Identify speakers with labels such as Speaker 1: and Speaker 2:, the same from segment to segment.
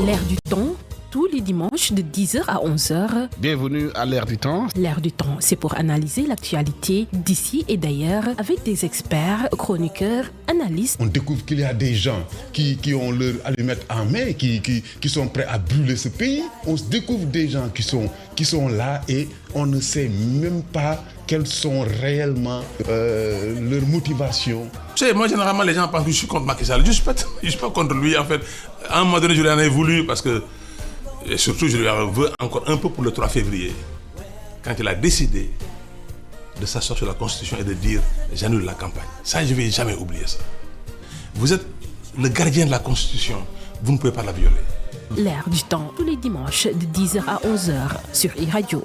Speaker 1: L'air du temps, tous les dimanches de 10h à 11h.
Speaker 2: Bienvenue à l'Air du temps.
Speaker 1: L'air du temps, c'est pour analyser l'actualité d'ici et d'ailleurs avec des experts, chroniqueurs, analystes.
Speaker 3: On découvre qu'il y a des gens qui ont leur allumette en main, qui sont prêts à brûler ce pays. On se découvre des gens qui sont là et on ne sait même pas quelles sont réellement leurs motivations.
Speaker 4: Tu sais, moi, généralement, les gens pensent que je suis contre Macky Sall. Je ne suis pas contre lui, en fait. À un moment donné, je lui en ai voulu parce que... Et surtout, je lui en veux encore un peu pour le 3 février, quand il a décidé de s'asseoir sur la Constitution et de dire « j'annule la campagne ». Ça, je ne vais jamais oublier ça. Vous êtes le gardien de la Constitution, vous ne pouvez pas la violer.
Speaker 1: L'air du temps, tous les dimanches de 10h à 11h sur iRadio.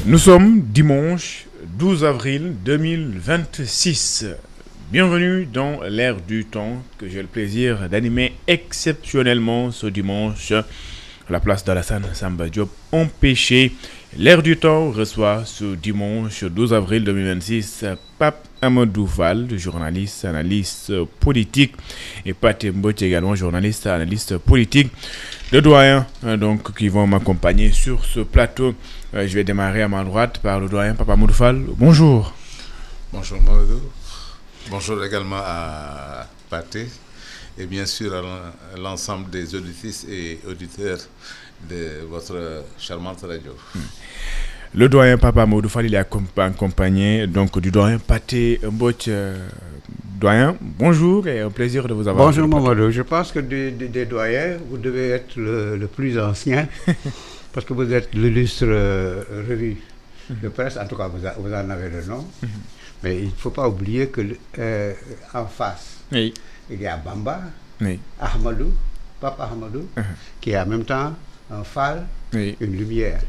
Speaker 5: Nous sommes dimanche 12 avril 2026. Bienvenue dans l'air du temps que j'ai le plaisir d'animer exceptionnellement ce dimanche à la place d'Alassane Samba Diop empêché. L'air du temps reçoit ce dimanche 12 avril 2026 Pape Amadou Fall, journaliste, analyste politique, et Pathé Mbodj également journaliste, analyste politique. Le doyen donc qui vont m'accompagner sur ce plateau. Je vais démarrer à ma droite par le doyen Pape Amadou Fall. Bonjour.
Speaker 6: Bonjour Mamadou. Bonjour également à Pathé et bien sûr à l'ensemble des auditrices et auditeurs de votre charmante radio.
Speaker 5: Le doyen Pape Amadou Fall, il est accompagné donc du doyen Pathé Mbodj. Doyen, bonjour et un plaisir de vous avoir.
Speaker 7: Bonjour Mamadou, je pense que des doyens, vous devez être le plus ancien parce que vous êtes l'illustre revue de presse, en tout cas vous en avez le nom. Mais il ne faut pas oublier que en face, oui, il y a Bamba, oui, Ahmadou, Pape Ahmadou, qui est en même temps un phare, oui, une lumière.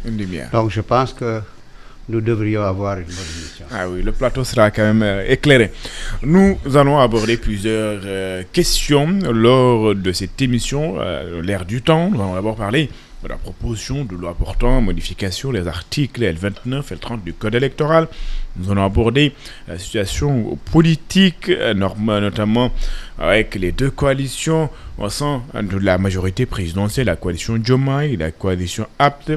Speaker 7: Donc je pense que nous devrions avoir une bonne émission.
Speaker 5: Ah oui, le plateau sera quand même éclairé. Nous allons aborder plusieurs questions lors de cette émission, l'air du temps. Nous allons d'abord parler de la proposition de loi portant modification des articles L29 et L30 du Code électoral. Nous allons aborder la situation politique, notamment avec les deux coalitions au sein de la majorité présidentielle, la coalition Diomaye et la coalition APT.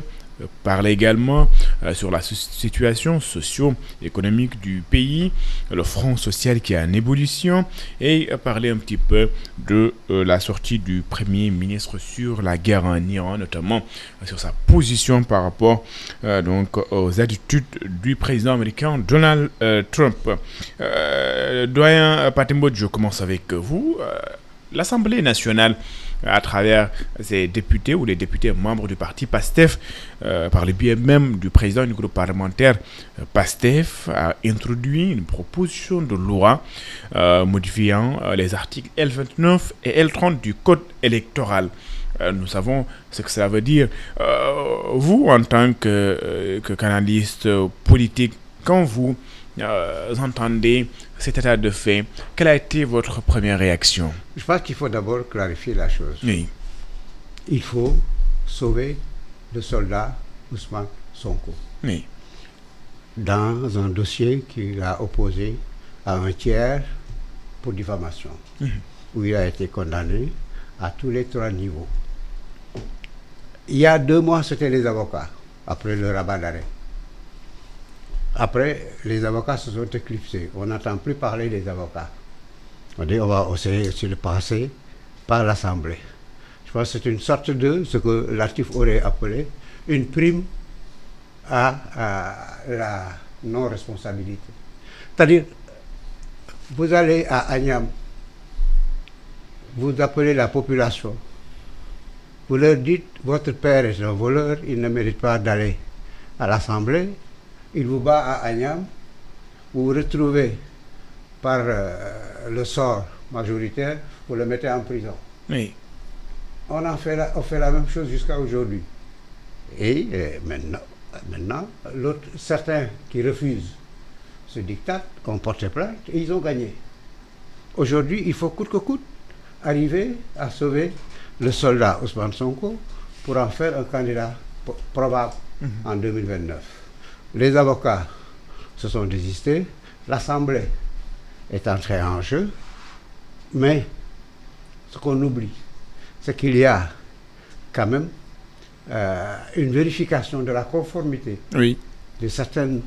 Speaker 5: Parler également sur la situation socio-économique du pays, le front social qui est en ébullition, et parler un petit peu de la sortie du Premier ministre sur la guerre en Iran, notamment sur sa position par rapport donc aux attitudes du président américain Donald Trump. Doyen Pathé Mbodj, je commence avec vous. L'Assemblée nationale, à travers ses députés ou les députés membres du parti PASTEF, par le biais même du président du groupe parlementaire PASTEF, a introduit une proposition de loi modifiant les articles L29 et L30 du Code électoral. Nous savons ce que cela veut dire. Vous, en tant qu'analyste politique, quand vous entendez cet état de fait, quelle a été votre première réaction?
Speaker 7: Je pense qu'il faut d'abord clarifier la chose.
Speaker 5: Oui.
Speaker 7: Il faut sauver le soldat Ousmane Sonko.
Speaker 5: Oui.
Speaker 7: Dans un dossier qu'il a opposé à un tiers pour diffamation, où il a été condamné à tous les 3 niveaux. Il y a 2 mois, c'était les avocats, après le rabat d'arrêt. Après, les avocats se sont éclipsés. On n'entend plus parler des avocats. On dit on va essayer de le passer par l'Assemblée. Je pense que c'est une sorte de ce que l'ARTIF aurait appelé une prime à la non-responsabilité. C'est-à-dire, vous allez à Agnam, vous appelez la population, vous leur dites votre père est un voleur, il ne mérite pas d'aller à l'Assemblée. Il vous bat à Agnam, vous vous retrouvez par le sort majoritaire, vous le mettez en prison.
Speaker 5: Oui.
Speaker 7: On fait la même chose jusqu'à aujourd'hui. Et maintenant certains qui refusent ce diktat ont porté plainte et ils ont gagné. Aujourd'hui, il faut coûte que coûte arriver à sauver le soldat Ousmane Sonko pour en faire un candidat probable en 2029. Les avocats se sont désistés, l'Assemblée est entrée en jeu, mais ce qu'on oublie, c'est qu'il y a quand même une vérification de la conformité de certaines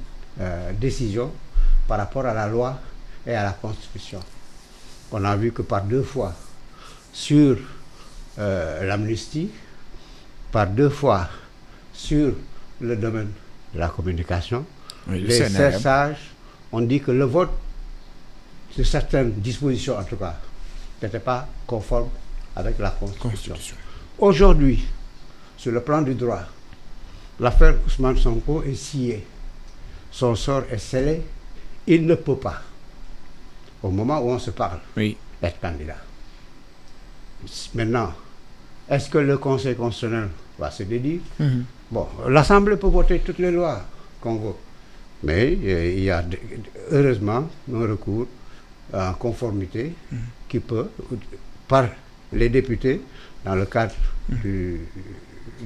Speaker 7: décisions par rapport à la loi et à la Constitution. On a vu que par 2 fois sur l'amnistie, par 2 fois sur le domaine de la communication, les 16 sages ont dit que le vote de certaines dispositions, en tout cas, n'était pas conforme avec la Constitution. Aujourd'hui, sur le plan du droit, l'affaire Ousmane Sonko est sciée. Son sort est scellé. Il ne peut pas, au moment où on se parle, être candidat. Maintenant, est-ce que le Conseil constitutionnel va se dédier? Bon, l'Assemblée peut voter toutes les lois qu'on veut. Mais il y a heureusement un recours en conformité qui peut, par les députés, dans le cadre de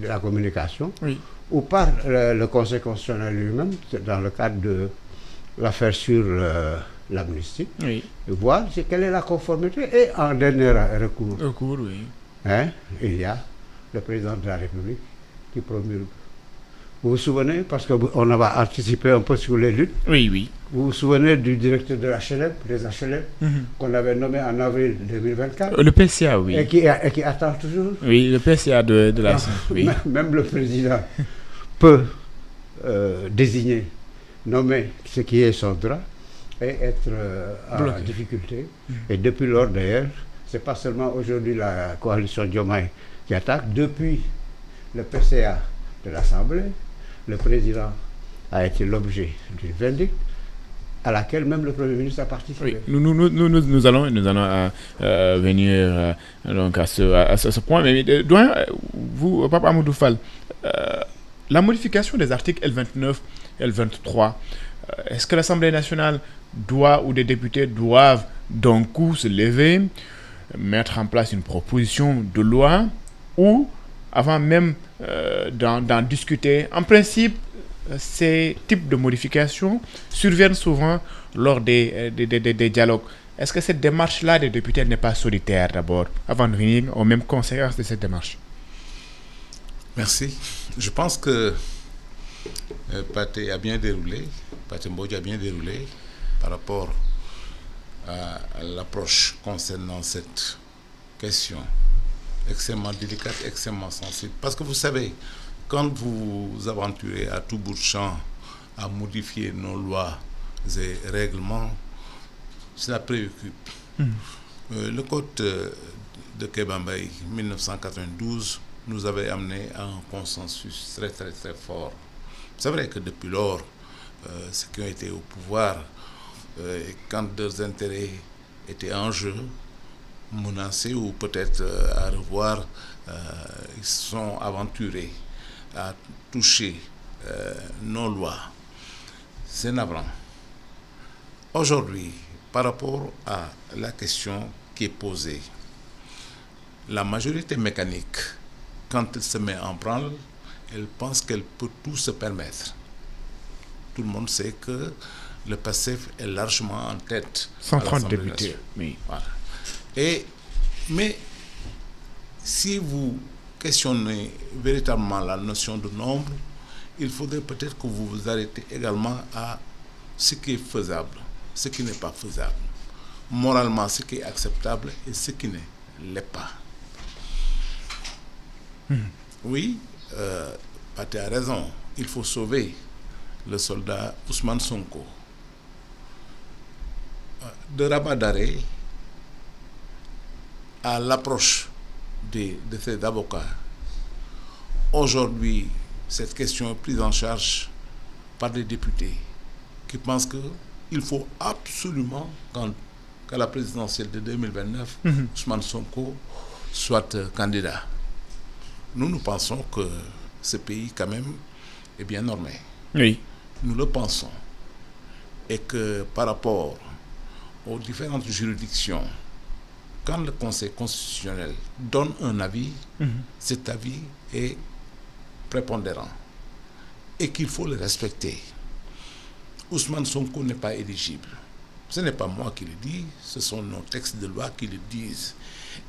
Speaker 7: la communication, ou par le Conseil constitutionnel lui-même, dans le cadre de l'affaire sur l'amnistie, voir quelle est la conformité. Et en dernier recours, il y a le président de la République qui promulgue. Vous vous souvenez, parce qu'on va anticiper un peu sur les luttes, vous vous souvenez du directeur de l'HLM, des HLM, qu'on avait nommé en avril 2024.
Speaker 5: Le PCA,
Speaker 7: et qui attend toujours.
Speaker 5: Oui, le PCA de la...
Speaker 7: Même le président peut désigner, nommer ce qui est son droit et être en difficulté. Et depuis lors, d'ailleurs, ce n'est pas seulement aujourd'hui la coalition Diomaye qui attaque. Depuis le PCA de l'Assemblée, le président a été l'objet d'une vindicte à laquelle même le Premier ministre a participé.
Speaker 5: Nous allons venir donc à ce point. Mais doyen, vous, Papa Amadou Fall, la modification des articles L29 et L23, est-ce que l'Assemblée nationale doit, ou des députés doivent d'un coup se lever, mettre en place une proposition de loi, ou avant même d'en discuter? En principe, ces types de modifications surviennent souvent lors des dialogues. Est-ce que cette démarche-là des députés n'est pas solitaire d'abord, avant de venir aux mêmes conséquences de cette démarche?
Speaker 6: Merci. Je pense que Pathé a bien déroulé, Pathé Mbodji a bien déroulé par rapport à l'approche concernant cette question extrêmement délicate, extrêmement sensible. Parce que vous savez, quand vous vous aventurez à tout bout de champ à modifier nos lois et règlements, cela préoccupe. Le code de Kéba Mbaye 1992 nous avait amené à un consensus très très très fort. C'est vrai que depuis lors, ceux qui ont été au pouvoir, quand leurs intérêts étaient en jeu, menacés ou peut-être à revoir, ils se sont aventurés à toucher nos lois. C'est navrant. Aujourd'hui, par rapport à la question qui est posée, la majorité mécanique, quand elle se met en branle, elle pense qu'elle peut tout se permettre. Tout le monde sait que le PASTEF est largement en tête.
Speaker 5: 130 députés. Oui.
Speaker 6: Voilà. Mais si vous questionnez véritablement la notion de nombre, il faudrait peut-être que vous vous arrêtez également à ce qui est faisable, ce qui n'est pas faisable. Moralement, ce qui est acceptable et ce qui ne l'est pas. Oui, Pathé a raison. Il faut sauver le soldat Ousmane Sonko. De Rabat d'arrêt à l'approche de ces avocats. Aujourd'hui, cette question est prise en charge par des députés qui pensent qu'il faut absolument qu'à la présidentielle de 2029, Ousmane Sonko soit candidat. Nous pensons que ce pays, quand même, est bien normé.
Speaker 5: Oui.
Speaker 6: Nous le pensons. Et que par rapport aux différentes juridictions, quand le Conseil constitutionnel donne un avis, cet avis est prépondérant et qu'il faut le respecter. Ousmane Sonko n'est pas éligible. Ce n'est pas moi qui le dis, ce sont nos textes de loi qui le disent.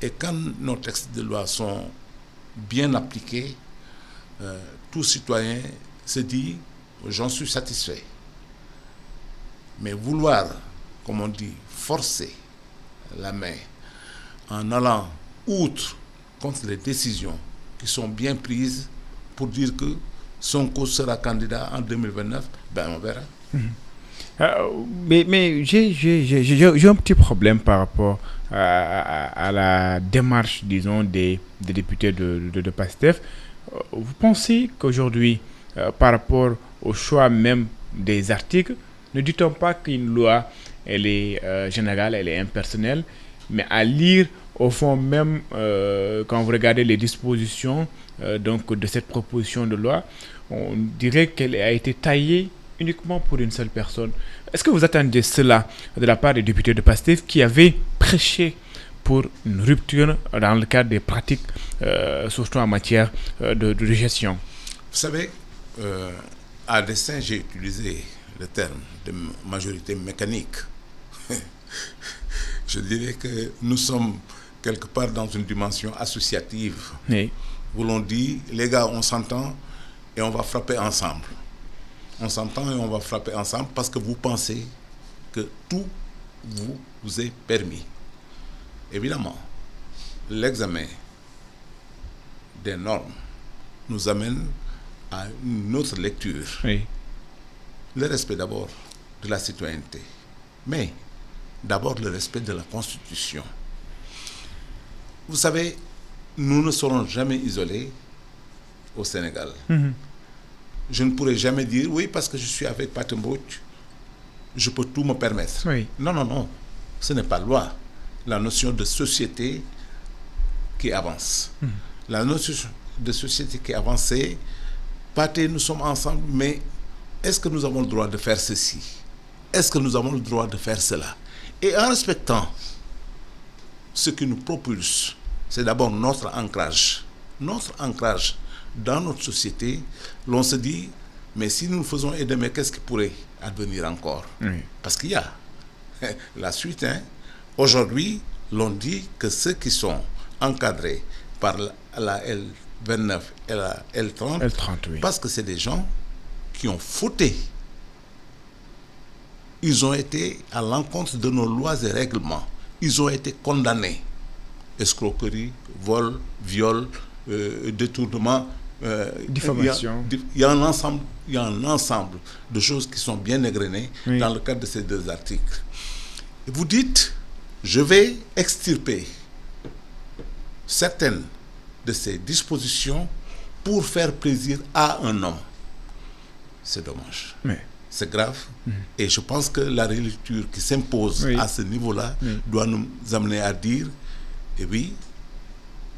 Speaker 6: Et quand nos textes de loi sont bien appliqués, tout citoyen se dit « j'en suis satisfait ». Mais vouloir, comme on dit, forcer la main en allant outre contre les décisions qui sont bien prises pour dire que Sonko sera candidat en 2029, on verra.
Speaker 5: Mais j'ai un petit problème par rapport à la démarche, disons, des députés de PASTEF. Vous pensez qu'aujourd'hui, par rapport au choix même des articles, ne dit-on pas qu'une loi, elle est générale, elle est impersonnelle, mais à lire au fond même, quand vous regardez les dispositions donc de cette proposition de loi, on dirait qu'elle a été taillée uniquement pour une seule personne. Est-ce que vous attendez cela de la part des députés de PASTEF qui avaient prêché pour une rupture dans le cadre des pratiques, surtout en matière de gestion?
Speaker 6: Vous savez, à dessein, j'ai utilisé le terme de majorité mécanique. Je dirais que nous sommes quelque part dans une dimension associative.
Speaker 5: Oui.
Speaker 6: Où l'on dit, les gars, on s'entend et on va frapper ensemble. On s'entend et on va frapper ensemble parce que vous pensez que tout vous est permis. Évidemment, l'examen des normes nous amène à une autre lecture.
Speaker 5: Oui.
Speaker 6: Le respect d'abord de la citoyenneté, mais d'abord le respect de la Constitution. Vous savez, nous ne serons jamais isolés au Sénégal. Je ne pourrai jamais dire, oui, parce que je suis avec Pathé Mbodj, je peux tout me permettre.
Speaker 5: Oui.
Speaker 6: Non, ce n'est pas loi. La notion de société qui avance. La notion de société qui avance, c'est, Pathé, nous sommes ensemble, mais est-ce que nous avons le droit de faire ceci? Est-ce que nous avons le droit de faire cela? Et en respectant ce qui nous propulse, c'est d'abord notre ancrage. Notre ancrage dans notre société, l'on se dit, mais si nous le faisons et demain, qu'est-ce qui pourrait advenir encore?
Speaker 5: Oui.
Speaker 6: Parce qu'il y a la suite. Aujourd'hui, l'on dit que ceux qui sont encadrés par la L29 et la L30,
Speaker 5: oui.
Speaker 6: parce que c'est des gens qui ont fauté. Ils ont été à l'encontre de nos lois et règlements. Ils ont été condamnés. Escroquerie, vol, viol, détournement,
Speaker 5: diffamation.
Speaker 6: Il y a un ensemble de choses qui sont bien égrenées dans le cadre de ces deux articles. Et vous dites, je vais extirper certaines de ces dispositions pour faire plaisir à un homme. C'est dommage. C'est grave. Et je pense que la relecture qui s'impose à ce niveau-là doit nous amener à dire, et oui,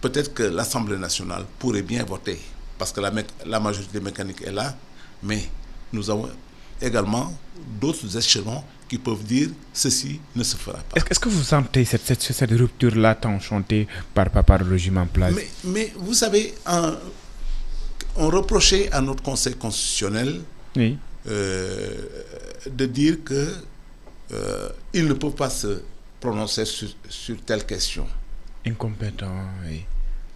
Speaker 6: peut-être que l'Assemblée nationale pourrait bien voter, parce que la majorité mécanique est là, mais nous avons également d'autres échelons qui peuvent dire ceci ne se fera pas.
Speaker 5: Est-ce que vous sentez cette rupture-là tant chantée par le régime en place?
Speaker 6: Mais vous savez, on reprochait à notre Conseil constitutionnel de dire qu'ils ne peuvent pas se prononcer sur telle question.
Speaker 5: Incompétent, oui.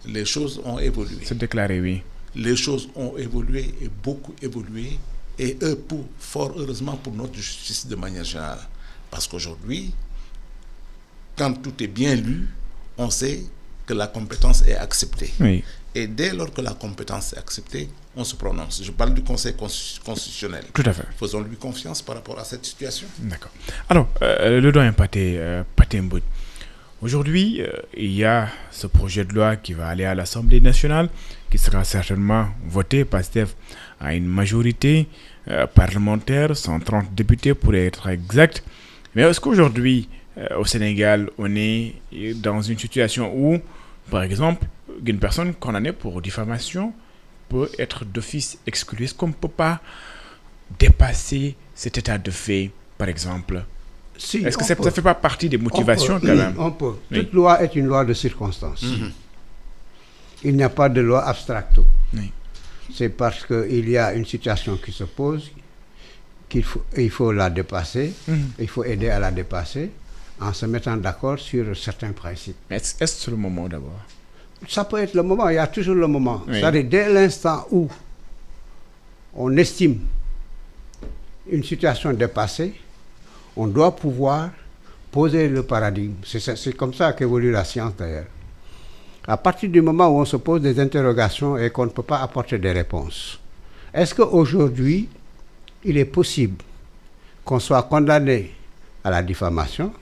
Speaker 6: Les choses ont évolué.
Speaker 5: C'est déclaré, oui.
Speaker 6: Les choses ont évolué et beaucoup évolué. Et fort heureusement pour notre justice de manière générale. Parce qu'aujourd'hui, quand tout est bien lu, on sait que la compétence est acceptée.
Speaker 5: Oui.
Speaker 6: Et dès lors que la compétence est acceptée, on se prononce. Je parle du Conseil constitutionnel.
Speaker 5: Tout à fait.
Speaker 6: Faisons-lui confiance par rapport à cette situation.
Speaker 5: D'accord. Alors, le doyen Pathé Mbodj. Aujourd'hui, il y a ce projet de loi qui va aller à l'Assemblée nationale, qui sera certainement voté, PASTEF à une majorité parlementaire, 130 députés pour être exact. Mais est-ce qu'aujourd'hui, au Sénégal, on est dans une situation où, par exemple, une personne condamnée pour diffamation peut être d'office exclue? Est-ce qu'on ne peut pas dépasser cet état de fait, par exemple?
Speaker 7: Si,
Speaker 5: est-ce que ça ne fait pas partie des motivations quand même?
Speaker 7: On peut. Toute loi est une loi de circonstance. Il n'y a pas de loi abstracto. C'est parce qu'il y a une situation qui se pose qu'il faut la dépasser, il faut aider à la dépasser en se mettant d'accord sur certains principes.
Speaker 5: Est-ce le moment d'abord?
Speaker 7: Ça peut être le moment, il y a toujours le moment.
Speaker 5: Oui.
Speaker 7: C'est-à-dire, dès l'instant où on estime une situation dépassée, on doit pouvoir poser le paradigme. C'est comme ça qu'évolue la science d'ailleurs. À partir du moment où on se pose des interrogations et qu'on ne peut pas apporter des réponses, est-ce qu'aujourd'hui, il est possible qu'on soit condamné à la diffamation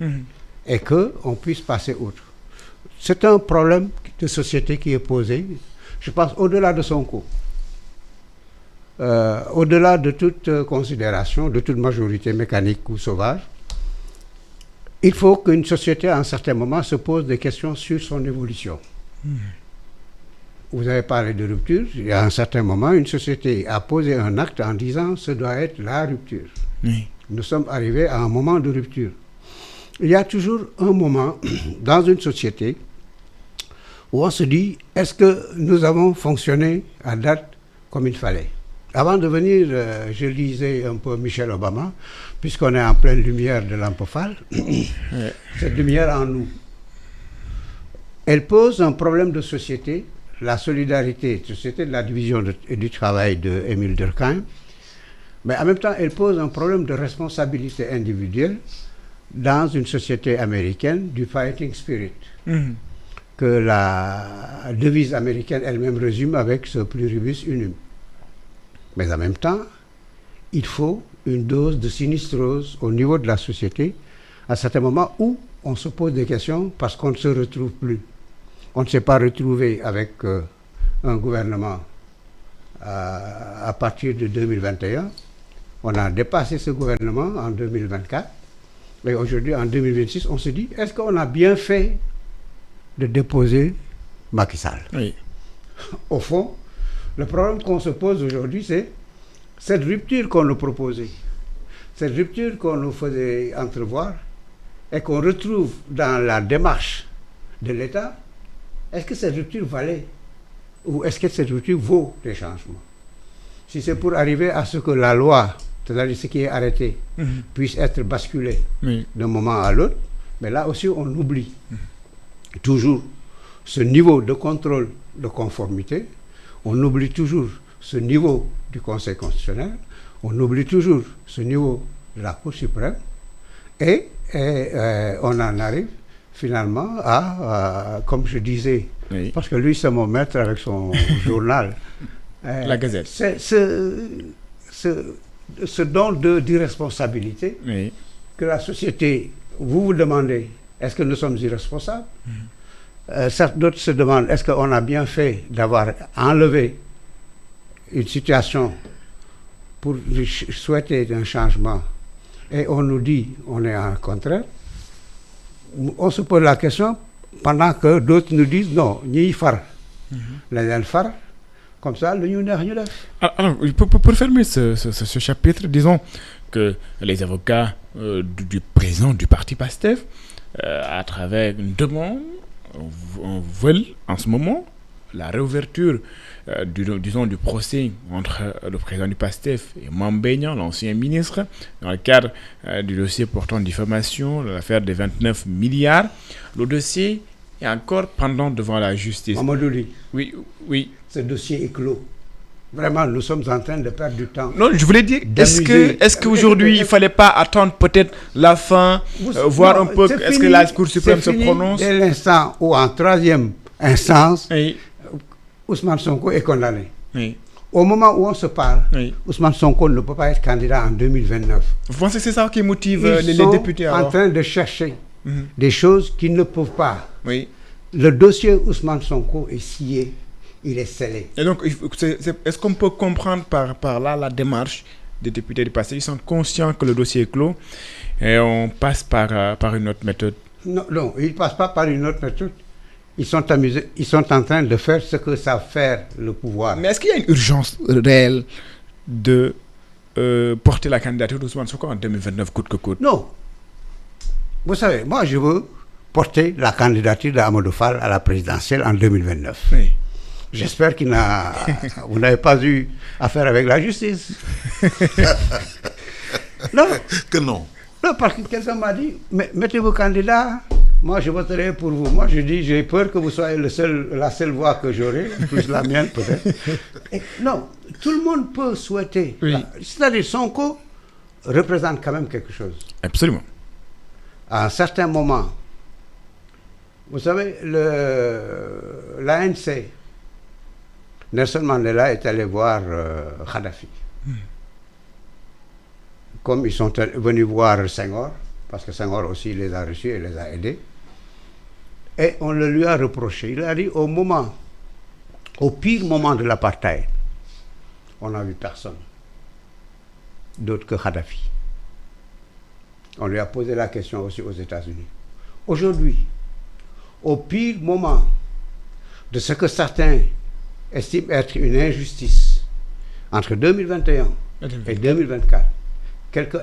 Speaker 7: et qu'on puisse passer outre? C'est un problème de société qui est posé, je pense, au-delà de son coût. Au-delà de toute considération, de toute majorité mécanique ou sauvage, il faut qu'une société, à un certain moment, se pose des questions sur son évolution. Vous avez parlé de rupture. Il y a un certain moment, une société a posé un acte en disant « ce doit être la rupture
Speaker 5: Oui. ».
Speaker 7: Nous sommes arrivés à un moment de rupture. Il y a toujours un moment dans une société où on se dit « est-ce que nous avons fonctionné à date comme il fallait ?» Avant de venir, je lisais un peu Michelle Obama, puisqu'on est en pleine lumière de l'Ampofal. Cette lumière en nous. Elle pose un problème de société, la solidarité, société de la division et du travail de Émile Durkheim, mais en même temps, elle pose un problème de responsabilité individuelle dans une société américaine du fighting spirit, que la devise américaine elle-même résume avec ce pluribus unum. Mais en même temps, il faut une dose de sinistrose au niveau de la société à certains moments où on se pose des questions parce qu'on ne se retrouve plus. On ne s'est pas retrouvé avec un gouvernement à partir de 2021. On a dépassé ce gouvernement en 2024. Et aujourd'hui, en 2026, on se dit, est-ce qu'on a bien fait de déposer Macky Sall?
Speaker 5: Oui.
Speaker 7: Au fond, le problème qu'on se pose aujourd'hui, c'est cette rupture qu'on nous proposait, cette rupture qu'on nous faisait entrevoir et qu'on retrouve dans la démarche de l'État. Est-ce que cette rupture valait ou est-ce que cette rupture vaut des changements? Si c'est pour arriver à ce que la loi, c'est-à-dire ce qui est arrêté, puisse être basculé d'un moment à l'autre, mais là aussi on oublie toujours ce niveau de contrôle de conformité. On oublie toujours ce niveau du Conseil constitutionnel, on oublie toujours ce niveau de la Cour suprême, et on en arrive finalement à comme je disais, parce que lui c'est mon maître avec son journal,
Speaker 5: La Gazette.
Speaker 7: C'est ce don d'irresponsabilité que la société, vous demandez, est-ce que nous sommes irresponsables? D'autres se demandent, est-ce qu'on a bien fait d'avoir enlevé une situation pour souhaiter un changement et on nous dit, on est en contraire? On se pose la question pendant que d'autres nous disent, non, ni far, la far, comme ça, le ñu neex ñu def.
Speaker 5: Alors, pour fermer ce chapitre, disons que les avocats du président du parti PASTEF, à travers une demande, veulent en ce moment la réouverture du procès entre le président du PASTEF et Mame Mbaye Niang, l'ancien ministre, dans le cadre du dossier portant diffamation, l'affaire des 29 milliards. Le dossier est encore pendant devant la justice.
Speaker 7: Mamadou Ly.
Speaker 5: Oui.
Speaker 7: Ce dossier est clos. Vraiment, nous sommes en train de perdre du temps.
Speaker 5: Non, je voulais dire, est-ce qu'aujourd'hui, il ne fallait pas attendre peut-être la fin, voir un peu, est-ce que la Cour suprême se prononce?
Speaker 7: Dès l'instant où, en troisième instance, Ousmane Sonko est condamné. Au moment où on se parle, Ousmane Sonko ne peut pas être candidat en 2029.
Speaker 5: Vous pensez que c'est ça qui motive les députés?
Speaker 7: Ils sont en train de chercher des choses qu'ils ne peuvent pas.
Speaker 5: Oui.
Speaker 7: Le dossier Ousmane Sonko est scié. Il est scellé.
Speaker 5: Et donc, est-ce qu'on peut comprendre par là la démarche des députés du passé? Ils sont conscients que le dossier est clos et on passe par une autre méthode.
Speaker 7: Non, ils ne passent pas par une autre méthode. Ils sont amusés, ils sont en train de faire ce que savent faire le pouvoir.
Speaker 5: Mais est-ce qu'il y a une urgence réelle de porter la candidature d'Ousmane Sonko en 2029 coûte que coûte?
Speaker 7: Non. Vous savez, moi je veux porter la candidature d'Amadou Fall à la présidentielle en 2029.
Speaker 5: Oui.
Speaker 7: J'espère vous n'avez pas eu affaire avec la justice. Non.
Speaker 6: Que non.
Speaker 7: Non, parce que quelqu'un m'a dit, mettez vos candidats, moi je voterai pour vous. Moi je dis, j'ai peur que vous soyez la seule voix que j'aurai, plus la mienne peut-être. Non, tout le monde peut souhaiter.
Speaker 5: Oui.
Speaker 7: C'est-à-dire Sonko représente quand même quelque chose.
Speaker 5: Absolument.
Speaker 7: À un certain moment, vous savez, l'ANC, Nelson Mandela est allé voir Kadhafi. Comme ils sont venus voir Senghor, parce que Senghor aussi les a reçus et les a aidés, et on le lui a reproché. Il a dit au pire moment de l'apartheid, on n'a vu personne d'autre que Kadhafi. On lui a posé la question aussi aux États-Unis. Aujourd'hui, au pire moment de ce que certains estiment être une injustice entre 2021 et 2024,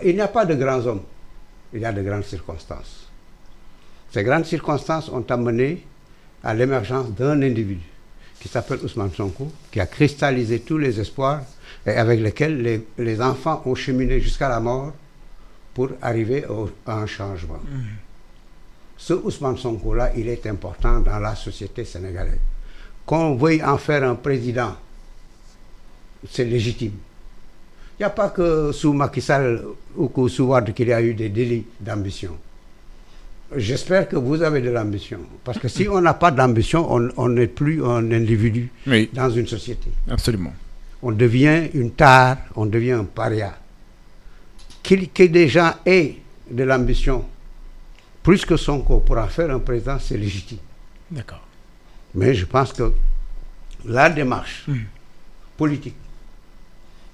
Speaker 7: il n'y a pas de grands hommes, il y a de grandes circonstances. Ces grandes circonstances ont amené à l'émergence d'un individu qui s'appelle Ousmane Sonko, qui a cristallisé tous les espoirs et avec lesquels les enfants ont cheminé jusqu'à la mort pour arriver à un changement. Ce Ousmane Sonko-là, il est important dans la société sénégalaise. Qu'on veuille en faire un président, c'est légitime. Il n'y a pas que sous Macky Sall ou que sous Wade qu'il y a eu des délits d'ambition. J'espère que vous avez de l'ambition. Parce que si on n'a pas d'ambition, on n'est plus un individu dans une société.
Speaker 5: Absolument.
Speaker 7: On devient une tare, on devient un paria. Que des gens aient de l'ambition, plus que Sonko, pour en faire un président, c'est légitime.
Speaker 5: D'accord.
Speaker 7: Mais je pense que la démarche politique,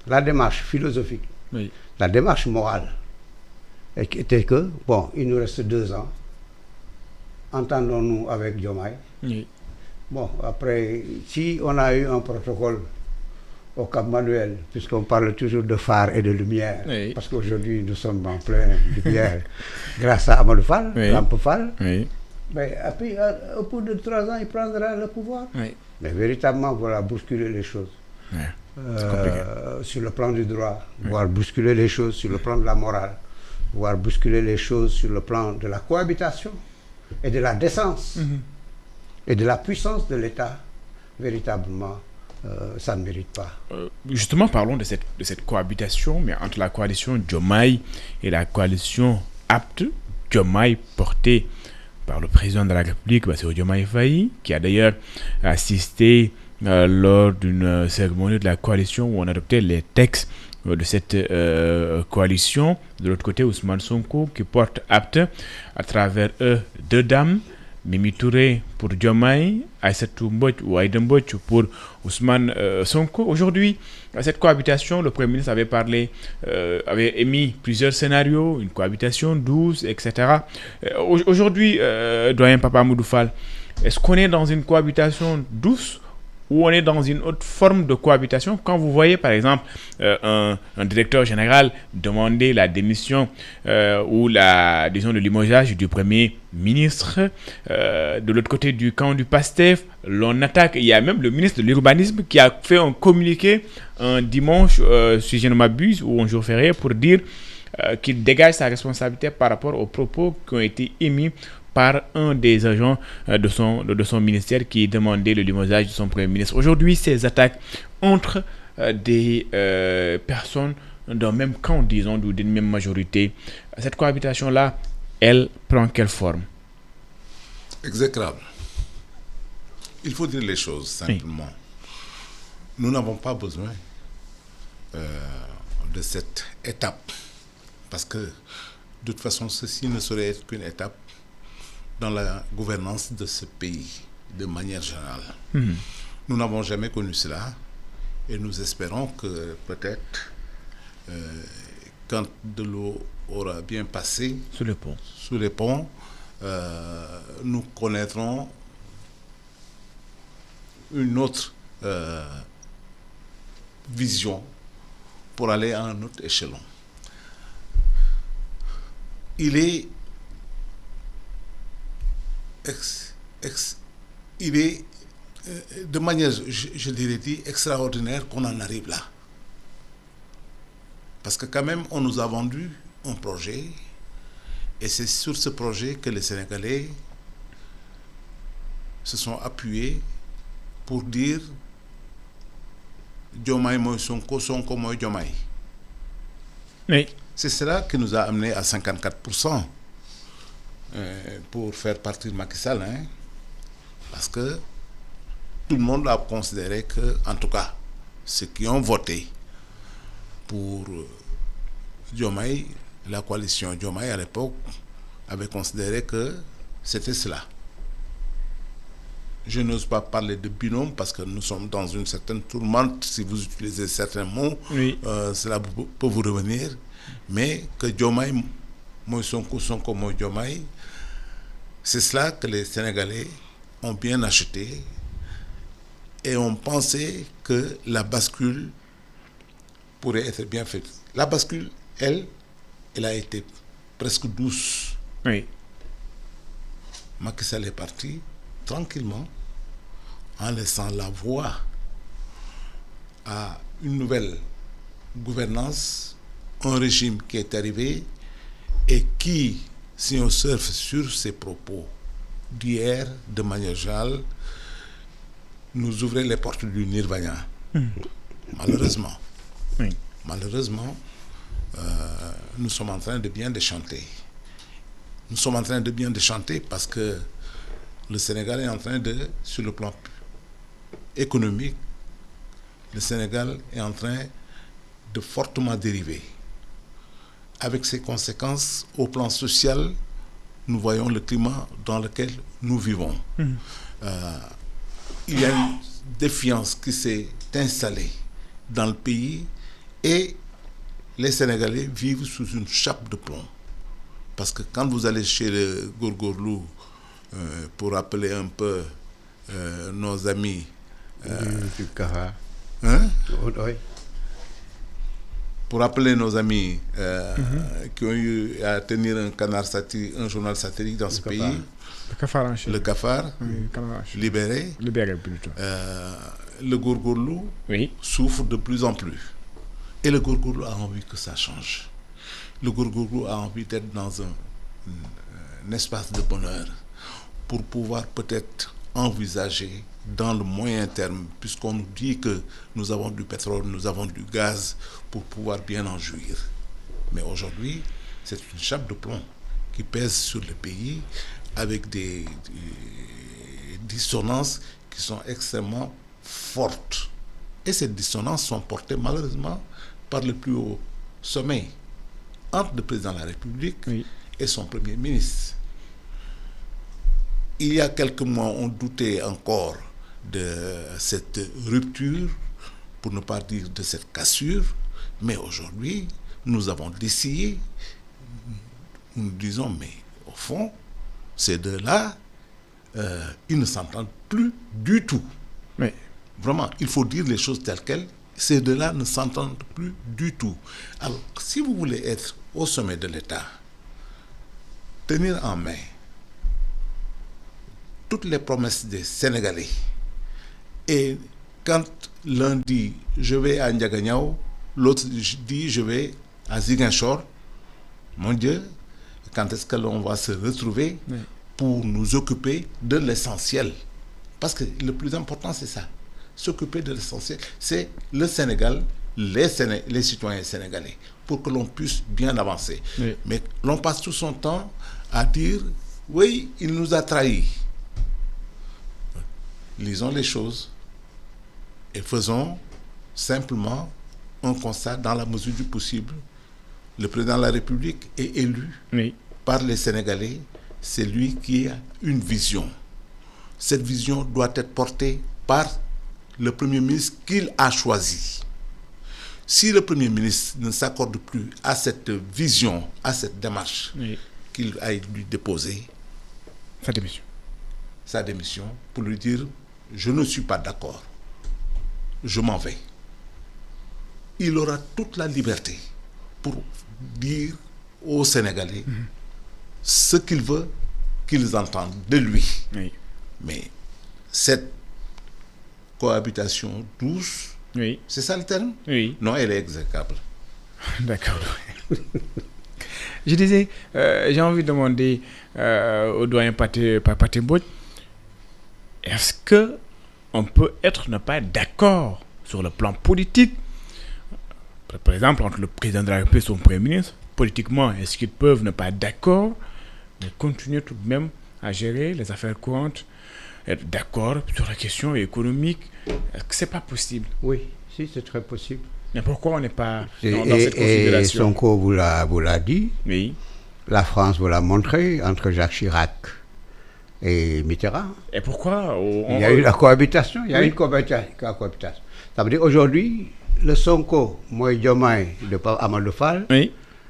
Speaker 7: la démarche philosophique, la démarche morale, était que, bon, il nous reste 2 ans, entendons-nous avec Diomaye. Bon, après, si on a eu un protocole au Cap Manuel, puisqu'on parle toujours de phare et de lumière, parce qu'aujourd'hui nous sommes en pleine lumière grâce à Amadou Fall, Lampe Fall. Mais après, au bout de 3 ans, il prendra le pouvoir. Mais véritablement, voilà, bousculer les choses. Sur le plan du droit, voire bousculer les choses sur le plan de la morale, voire bousculer les choses sur le plan de la cohabitation et de la décence et de la puissance de l'État, véritablement, ça ne mérite pas.
Speaker 5: Justement, parlons de cette cohabitation, mais entre la coalition Diomaye et la coalition APT, Diomaye portée par le président de la République, Bassirou Diomaye Faye, qui a d'ailleurs assisté lors d'une cérémonie de la coalition où on adoptait les textes de cette coalition. De l'autre côté, Ousmane Sonko qui porte APT, à travers eux 2 dames, Mimi Touré pour Diomaye, Aïssatou Mbodj ou Aïda Mbodj pour Ousmane Sonko. Aujourd'hui, à cette cohabitation, le Premier ministre avait émis plusieurs scénarios, une cohabitation douce, etc. Aujourd'hui, doyen Papa Amadou Fall, est-ce qu'on est dans une cohabitation douce ou on est dans une autre forme de cohabitation? Quand vous voyez par exemple un directeur général demander la démission ou disons le limogeage du Premier ministre, de l'autre côté du camp du PASTEF, l'on attaque. Il y a même le ministre de l'Urbanisme qui a fait un communiqué un dimanche, si je ne m'abuse, ou un jour férié, pour dire qu'il dégage sa responsabilité par rapport aux propos qui ont été émis par un des agents de son ministère qui demandait le limogeage de son Premier ministre. Aujourd'hui, ces attaques entre des personnes d'un même camp, disons, ou d'une même majorité, cette cohabitation-là, elle prend quelle forme?
Speaker 6: Exécrable. Il faut dire les choses simplement. Nous n'avons pas besoin de cette étape, parce que de toute façon, ceci ne saurait être qu'une étape dans la gouvernance de ce pays, de manière générale. Nous n'avons jamais connu cela, et nous espérons que peut-être, quand de l'eau aura bien passé
Speaker 5: sous les ponts,
Speaker 6: nous connaîtrons une autre vision pour aller à un autre échelon. Il est de manière, je dirais dit, extraordinaire qu'on en arrive là. Parce que quand même, on nous a vendu un projet Et c'est sur ce projet que les Sénégalais se sont appuyés pour dire Diomaye Moïse Sonko, Sonko Moïse Diomaye.
Speaker 5: Oui.
Speaker 6: C'est cela qui nous a amené à 54% pour faire partir Macky Sall. Hein, parce que tout le monde a considéré que, en tout cas, ceux qui ont voté pour Diomaye, la coalition Diomaye à l'époque, avait considéré que c'était cela. Je n'ose pas parler de binôme parce que nous sommes dans une certaine tourmente. Si vous utilisez certains mots,
Speaker 5: Oui.
Speaker 6: Cela peut vous revenir. Mais que Diomaye, Moïse Sonko, Sonko Moïse Diomaye, c'est cela que les Sénégalais ont bien acheté et ont pensé que la bascule pourrait être bien faite. La bascule, elle a été presque douce.
Speaker 5: Oui.
Speaker 6: Macky Sall est parti tranquillement en laissant la voie à une nouvelle gouvernance, un régime qui est arrivé et qui, si on surfe sur ses propos d'hier, de manière générale, nous ouvrait les portes du nirvana. Malheureusement.
Speaker 5: Oui.
Speaker 6: Malheureusement, nous sommes en train de bien déchanter. Nous sommes en train de bien déchanter parce que le Sénégal est en train de, sur le plan économique, le Sénégal est en train de fortement dériver. Avec ses conséquences au plan social, nous voyons le climat dans lequel nous vivons. Il y a une défiance qui s'est installée dans le pays et les Sénégalais vivent sous une chape de plomb. Parce que quand vous allez chez le Gourgourlou, pour rappeler un peu nos amis
Speaker 7: du Cafard.
Speaker 6: hein,
Speaker 7: Oui.
Speaker 6: pour rappeler nos amis qui ont eu à tenir un journal satirique dans ce
Speaker 7: Cafard.
Speaker 6: pays,
Speaker 5: Le cafard en Chine.
Speaker 6: le Cafard,
Speaker 5: Oui, le cafard en Chine.
Speaker 6: libéré,
Speaker 5: Libéré plutôt.
Speaker 6: le Gourgourlou
Speaker 5: Oui.
Speaker 6: souffre de plus en plus. Et le Gourgourlou a envie que ça change. Le Gourgourlou a envie d'être dans un espace de bonheur pour pouvoir peut-être envisager dans le moyen terme, puisqu'on nous dit que nous avons du pétrole, nous avons du gaz, pour pouvoir bien en jouir. Mais aujourd'hui, c'est une chape de plomb qui pèse sur le pays avec des dissonances qui sont extrêmement fortes. Et ces dissonances sont portées malheureusement par le plus haut sommet entre le président de la République
Speaker 5: Oui.
Speaker 6: et son premier ministre. Il y a quelques mois, on doutait encore de cette rupture, pour ne pas dire de cette cassure, mais aujourd'hui, nous avons décidé, nous disons, mais au fond, ces deux-là, ils ne s'entendent plus du tout.
Speaker 5: Oui.
Speaker 6: Vraiment, il faut dire les choses telles quelles. Ces deux-là ne s'entendent plus du tout. Alors, si vous voulez être au sommet de l'État, tenir en main toutes les promesses des Sénégalais, et quand l'un dit je vais à Ndiaganiao, l'autre dit je vais à Ziguinchor, mon Dieu, quand est-ce que l'on va se retrouver pour nous occuper de l'essentiel? Parce que le plus important, c'est ça. S'occuper de l'essentiel, c'est le Sénégal, les citoyens sénégalais, pour que l'on puisse bien avancer.
Speaker 5: Oui.
Speaker 6: Mais l'on passe tout son temps à dire, oui, il nous a trahis. Lisons les choses et faisons simplement un constat dans la mesure du possible. Le président de la République est élu
Speaker 5: Oui.
Speaker 6: par les Sénégalais. C'est lui qui a une vision. Cette vision doit être portée par le Premier ministre qu'il a choisi. Si le Premier ministre ne s'accorde plus à cette vision, à cette démarche
Speaker 5: Oui.
Speaker 6: qu'il a lui déposer
Speaker 5: Sa démission.
Speaker 6: sa démission pour lui dire « Je ne suis pas d'accord, je m'en vais ». Il aura toute la liberté pour dire aux Sénégalais ce qu'il veut qu'ils entendent de lui.
Speaker 5: Oui.
Speaker 6: Mais cette cohabitation douce,
Speaker 5: Oui.
Speaker 6: c'est ça le terme?
Speaker 5: Oui.
Speaker 6: Non, elle est exécrable.
Speaker 5: D'accord. Je disais, j'ai envie de demander au doyen Pathé Mbodj, est-ce que on peut ne pas être d'accord sur le plan politique, par exemple entre le président de la République et son premier ministre? Politiquement, est-ce qu'ils peuvent ne pas être d'accord, mais continuer tout de même à gérer les affaires courantes, être d'accord sur la question économique? Est-ce que c'est pas possible?
Speaker 7: Oui, si, c'est très possible.
Speaker 5: Mais pourquoi on n'est pas dans cette configuration?
Speaker 7: Et Sonko vous l'a dit,
Speaker 5: Oui.
Speaker 7: la France vous l'a montré entre Jacques Chirac et Mitterrand.
Speaker 5: Et pourquoi
Speaker 7: Il y a eu la cohabitation, il y a eu une cohabitation. Ça veut dire aujourd'hui, le Sonko, Moïse Diomaye de Amadou Fall,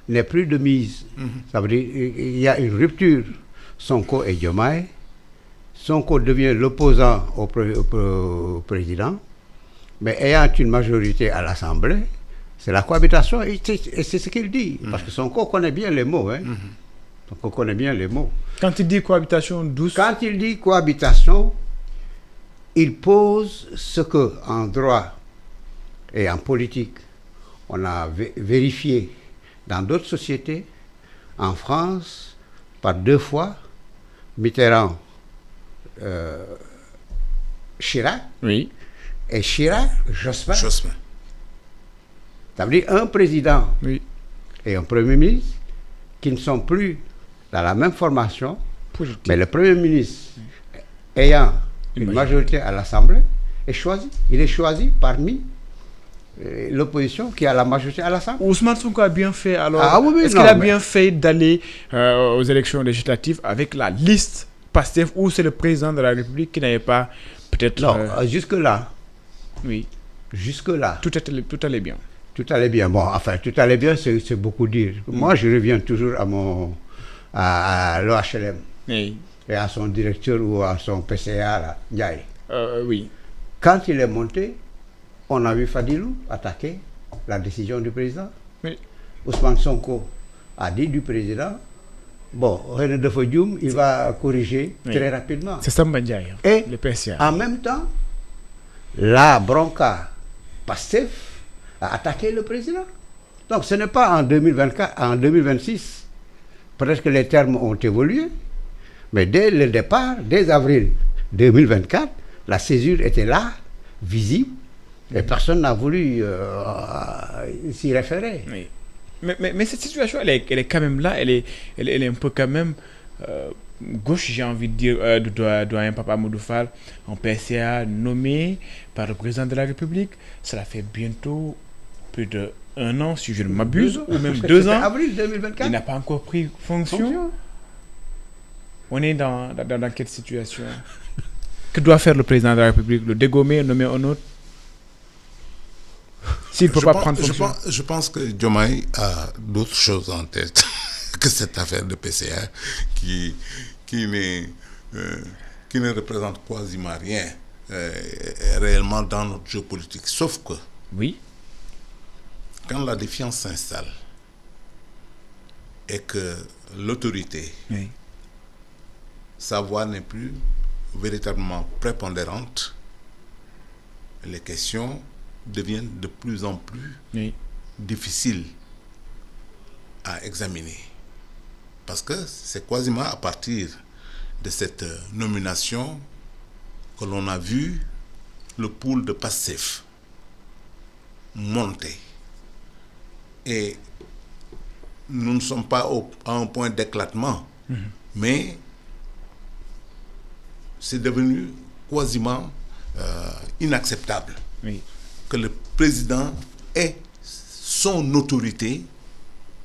Speaker 7: n'est plus de mise. Ça veut dire qu'il y a une rupture. Sonko et Diomaye. Sonko devient l'opposant au président, mais ayant une majorité à l'Assemblée, c'est la cohabitation, et c'est ce qu'il dit. Parce que Sonko connaît bien les mots. Sonko connaît bien les mots.
Speaker 5: Quand il dit cohabitation douce...
Speaker 7: Quand il dit cohabitation, il pose ce que, en droit et en politique, on a vérifié dans d'autres sociétés. En France, par 2 fois, Mitterrand, Chirac, et Chirac, Jospin. Ça veut dire un président et un premier ministre qui ne sont plus dans la même formation, mais le premier ministre ayant une majorité à l'Assemblée est choisi. Il est choisi parmi l'opposition qui a la majorité à l'Assemblée.
Speaker 5: Ousmane Sonko a bien fait alors.
Speaker 7: Est-ce
Speaker 5: qu'il a bien fait d'aller aux élections législatives avec la liste PASTEF où c'est le président de la République qui n'avait pas peut-être...
Speaker 7: Non, jusque-là.
Speaker 5: Oui.
Speaker 7: Jusque-là.
Speaker 5: Tout allait bien.
Speaker 7: Tout allait bien. Bon, enfin, tout allait bien, c'est beaucoup dire. Moi, je reviens toujours à l'OHLM. Et à son directeur ou à son PCA, là, Ndiaye.
Speaker 5: Oui.
Speaker 7: Quand il est monté, on a vu Fadilou attaquer la décision du président.
Speaker 5: Oui.
Speaker 7: Ousmane Sonko a dit du président, bon, René Defodjoum, il va corriger très rapidement.
Speaker 5: C'est ça, Ndiaye.
Speaker 7: Et
Speaker 5: le PCA.
Speaker 7: En même temps, la bronca PASTEF a attaqué le président. Donc ce n'est pas en 2024, en 2026. Peut-être que les termes ont évolué, mais dès le départ, dès avril 2024, la césure était là, visible, et personne n'a voulu s'y référer.
Speaker 5: Oui. Mais cette situation, elle est quand même là, elle est un peu quand même gauche, j'ai envie de dire, du doyen Papa Amadou Fall, en PCA nommé par le président de la République. Cela fait bientôt plus d'1 an, si je ne m'abuse, ou même 2 ans.
Speaker 7: Avril 2024.
Speaker 5: Il n'a pas encore pris fonction. On est dans quelle situation? Que doit faire le président de la République? Le dégommer, nommer un autre? S'il ne peut pas prendre fonction.
Speaker 6: Je pense que Diomaye a d'autres choses en tête que cette affaire de PCA qui ne représente quasiment rien réellement dans notre jeu politique. Sauf que quand la défiance s'installe et que l'autorité, sa voix n'est plus véritablement prépondérante, les questions deviennent de plus en plus difficiles à examiner. Parce que c'est quasiment à partir de cette nomination que l'on a vu le pool de PASTEF monter. Et nous ne sommes pas à un point d'éclatement, mais c'est devenu quasiment inacceptable que le président ait son autorité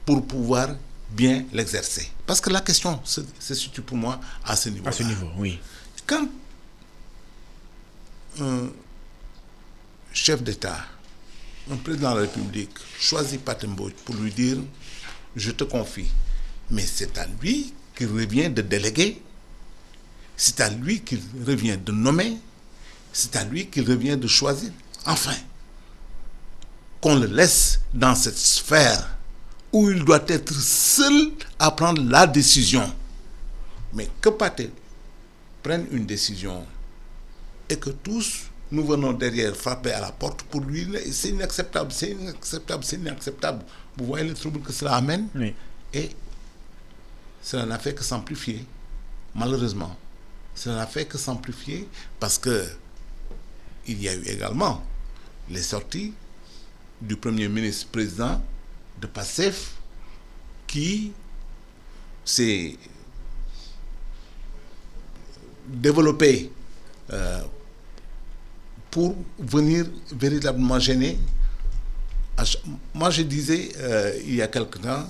Speaker 6: pour pouvoir bien l'exercer. Parce que la question se situe pour moi à ce niveau-là.
Speaker 5: À ce niveau, oui.
Speaker 6: Quand un chef d'État, un président de la République choisit Pathé Mbodj pour lui dire « je te confie », mais c'est à lui qu'il revient de déléguer, c'est à lui qu'il revient de nommer, c'est à lui qu'il revient de choisir. Enfin, qu'on le laisse dans cette sphère où il doit être seul à prendre la décision. Mais que Pathé prenne une décision et que tous nous venons derrière frapper à la porte pour lui, c'est inacceptable, c'est inacceptable, c'est inacceptable. Vous voyez le trouble que cela amène? Et cela n'a fait que s'amplifier. Malheureusement, cela n'a fait que s'amplifier parce que il y a eu également les sorties du Premier ministre président de PASTEF qui s'est développé pour venir véritablement gêner. Moi, je disais il y a quelque temps,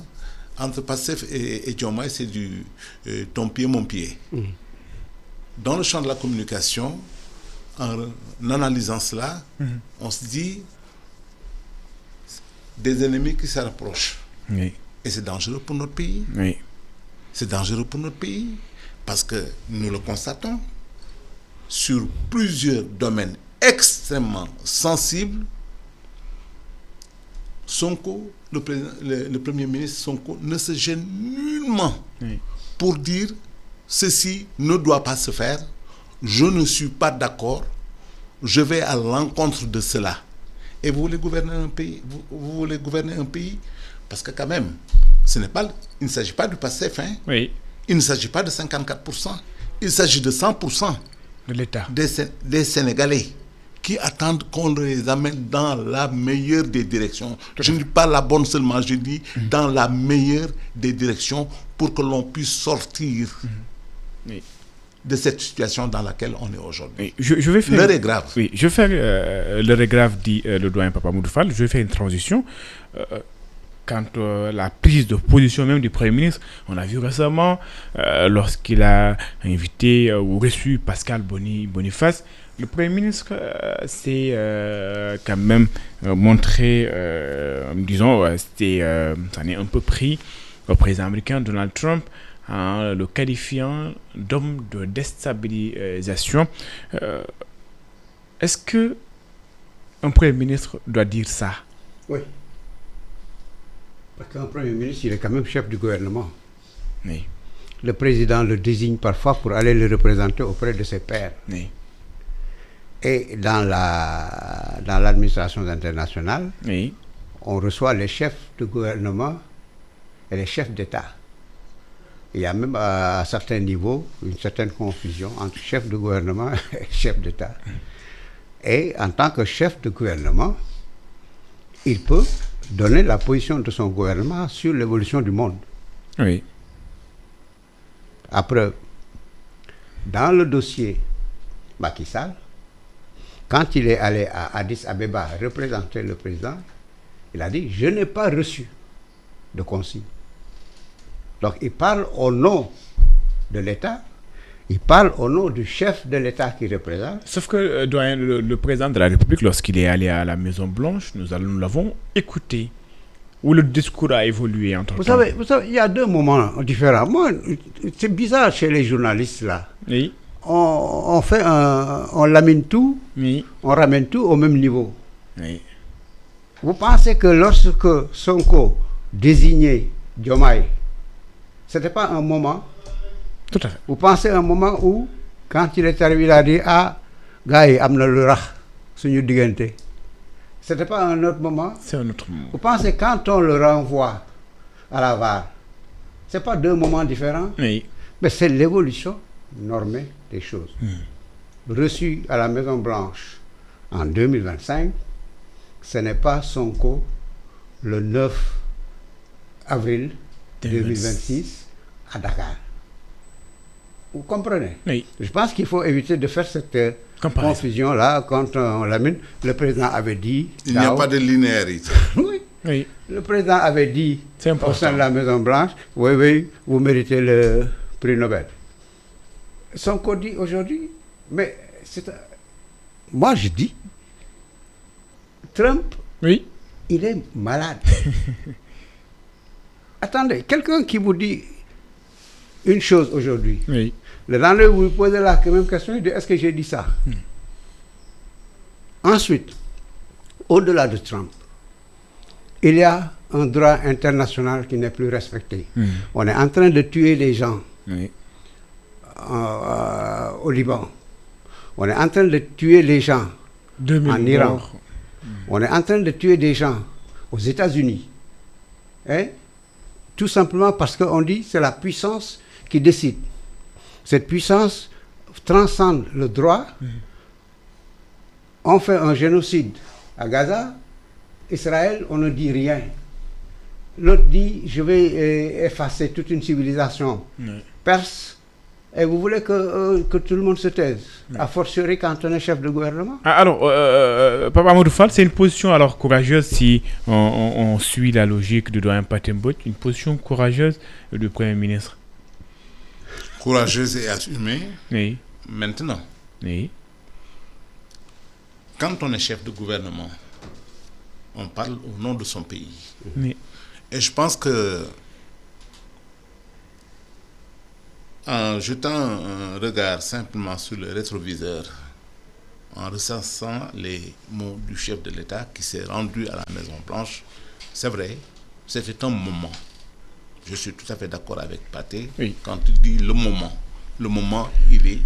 Speaker 6: entre PASTEF et Diomaye, c'est du ton pied, mon pied. Dans le champ de la communication, en analysant cela, on se dit des ennemis qui se rapprochent.
Speaker 5: Oui.
Speaker 6: Et c'est dangereux pour notre pays.
Speaker 5: Oui.
Speaker 6: C'est dangereux pour notre pays parce que nous le constatons sur plusieurs domaines extrêmement sensibles. Sonko, le Premier ministre Sonko, ne se gêne nullement pour dire ceci ne doit pas se faire, je ne suis pas d'accord, je vais à l'encontre de cela. Et vous voulez gouverner un pays, vous voulez gouverner un pays, parce que quand même, il ne s'agit pas du PASTEF, hein.
Speaker 5: Oui.
Speaker 6: Il ne s'agit pas de 54%, il s'agit de 100%
Speaker 5: De l'État.
Speaker 6: des Sénégalais qui attendent qu'on les amène dans la meilleure des directions. Je ne dis pas la bonne seulement, je dis dans la meilleure des directions pour que l'on puisse sortir de cette situation dans laquelle on est aujourd'hui.
Speaker 5: Je vais faire...
Speaker 6: L'heure est grave.
Speaker 5: Oui, je vais faire l'heure est grave, dit le doyen Papa Mamadou Fall. Je vais faire une transition. Quant à la prise de position même du Premier ministre, on a vu récemment, lorsqu'il a invité ou reçu Pascal Boniface, le Premier ministre s'est quand même montré, disons, ça n'est un peu pris au président américain Donald Trump en le qualifiant d'homme de déstabilisation. Est-ce que un Premier ministre doit dire ça?
Speaker 7: Oui. Parce qu'un Premier ministre, il est quand même chef du gouvernement.
Speaker 5: Oui.
Speaker 7: Le président le désigne parfois pour aller le représenter auprès de ses pairs.
Speaker 5: Oui.
Speaker 7: Et dans l'administration internationale,
Speaker 5: Oui.
Speaker 7: on reçoit les chefs de gouvernement et les chefs d'État. Il y a même à certains niveaux une certaine confusion entre chef de gouvernement et chef d'État. Et en tant que chef de gouvernement, il peut donner la position de son gouvernement sur l'évolution du monde.
Speaker 5: Oui.
Speaker 7: Après, dans le dossier Macky Sall, quand il est allé à Addis Abeba représenter le président, il a dit « Je n'ai pas reçu de consigne ». Donc il parle au nom de l'État, il parle au nom du chef de l'État qui représente.
Speaker 5: Sauf que doyen, le président de la République, lorsqu'il est allé à la Maison-Blanche, nous l'avons écouté. Où le discours a évolué entre temps.
Speaker 7: Vous savez, il y a deux moments différents. Moi, c'est bizarre chez les journalistes là.
Speaker 5: Oui.
Speaker 7: On lamine tout,
Speaker 5: Oui.
Speaker 7: on ramène tout au même niveau.
Speaker 5: Oui.
Speaker 7: Vous pensez que lorsque Sonko désignait Diomaye, c'était pas un moment?
Speaker 5: Tout à fait.
Speaker 7: Vous pensez un moment où, quand il est arrivé, il a dit « Ah, gars yi am na lu rax suñu diggante ». C'était pas un autre moment?
Speaker 5: C'est un autre moment.
Speaker 7: Vous pensez quand on le renvoie à la VAR, c'est pas deux moments différents?
Speaker 5: Oui.
Speaker 7: Mais c'est l'évolution normée des choses. Reçu à la Maison Blanche en 2025, ce n'est pas Sonko le 9 avril 2026 à Dakar. Vous comprenez?
Speaker 5: Oui.
Speaker 7: Je pense qu'il faut éviter de faire cette confusion-là quand on lamine. Le président avait dit...
Speaker 6: Il n'y a pas de linéarité.
Speaker 7: Oui.
Speaker 5: Oui.
Speaker 7: Le président avait dit
Speaker 5: important.
Speaker 7: Au sein de la Maison Blanche, oui, vous méritez le prix Nobel. Sonko dit aujourd'hui, mais moi je dis, Trump,
Speaker 5: Oui.
Speaker 7: il est malade. Attendez, quelqu'un qui vous dit une chose aujourd'hui,
Speaker 5: Oui.
Speaker 7: le lendemain vous lui posez la même question, il dit est-ce que j'ai dit ça? Ensuite, au-delà de Trump, il y a un droit international qui n'est plus respecté. On est en train de tuer les gens
Speaker 5: Oui.
Speaker 7: au Liban. On est en train de tuer les gens
Speaker 5: 2000
Speaker 7: en Iran.
Speaker 5: morts.
Speaker 7: On est en train de tuer des gens aux États-Unis. Hein? Tout simplement parce qu'on dit que c'est la puissance qui décide. Cette puissance transcende le droit. On fait un génocide à Gaza. Israël, on ne dit rien. L'autre dit, je vais effacer toute une civilisation perse. Et vous voulez que tout le monde se taise, a fortiori quand on est chef de gouvernement.
Speaker 5: Alors, Papa Amadou Fall, c'est une position alors courageuse si on suit la logique de doyen Pathé Mbodj, une position courageuse du Premier ministre.
Speaker 6: Courageuse et assumée.
Speaker 5: Oui.
Speaker 6: Maintenant,
Speaker 5: Oui.
Speaker 6: quand on est chef de gouvernement, on parle au nom de son pays.
Speaker 5: Oui.
Speaker 6: Et je pense que en jetant un regard simplement sur le rétroviseur, en recensant les mots du chef de l'État qui s'est rendu à la Maison Blanche, c'est vrai, c'était un moment. Je suis tout à fait d'accord avec Pathé quand il dit le moment. Le moment, il est